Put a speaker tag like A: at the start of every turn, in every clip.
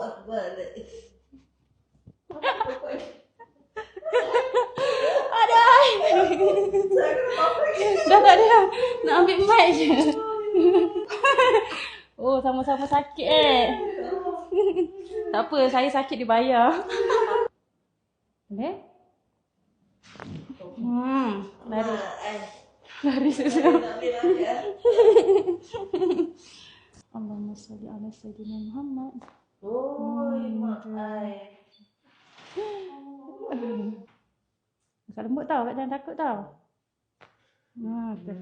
A: Akbar.
B: Aduh. Dah tak ada. Nak ambil mic je. Oh, sama-sama sakit Tak apa, saya sakit dibayar. Boleh? Lari. Lari susah. Allahumma salli ala Sayyidina Muhammad.
A: Mak ai.
B: Agak lembut tau, Kak jangan takut tau. Tu.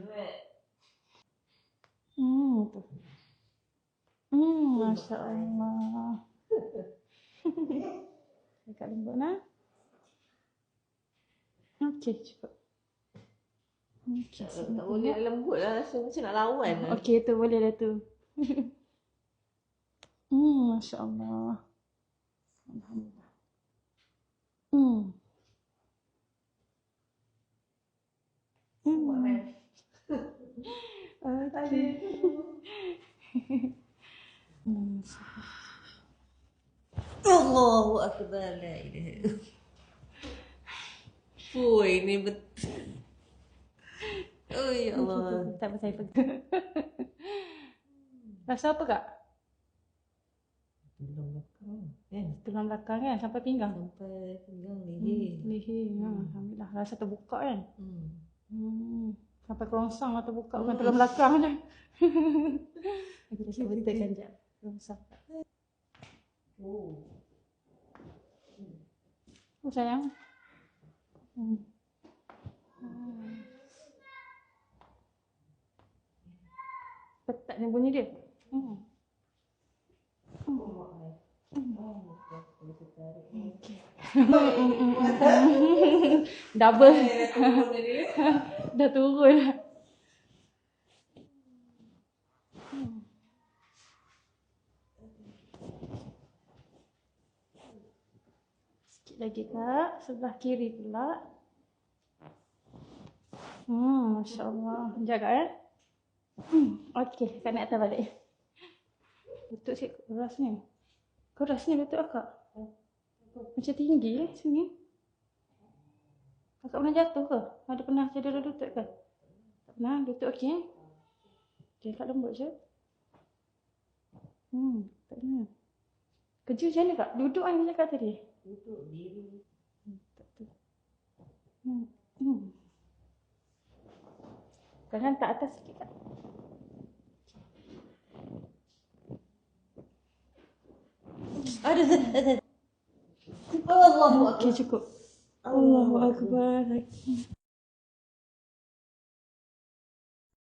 B: Tu. Masya Allah. Agak lembut nah. Okey, cukup. Okey,
A: Tak boleh lembut lah, rasa macam nak lawan lah.
B: Okey, tu boleh dah tu. Masya Allah. Alhamdulillah.
A: Allahu Akbar. La ilaha illallah. Fuh, ini betul. Oh ya Allah.
B: Tak apa, saya pegang. Rasa apa Kak?
A: Tulang belakang kan?
B: Tulang belakang kan? Sampai pinggang?
A: Sampai pinggang leher.
B: Leher. Alhamdulillah. Rasa terbuka kan? Sampai kerongsang lah terbuka. Bukan tulang belakang je. Kita betulkan sekejap. Kerongsang. Oh sayang. Petak ni bunyi dia. Double. Dah turun. Sikit lagi Kak, sebelah kiri pula. Masya Allah. Jaga Okey, Kak nak atas balik. Lutut sikit keras ni. Keras ni lutut Akak. Macam tinggi sini. Akak pernah jatuh ke? Ada pernah cedera lutut ke? Tak pernah, lutut okey. Okey, Kak lembut je. Tak pernah. Kerja macam mana Kak? Duduk kan macam Kak tadi?
A: Duduk diri.
B: Tak tu. Jangan tak atas sikit Kak.
A: Ada. Allahu Akbar.
B: Okey, cukup. Allahu Akbar.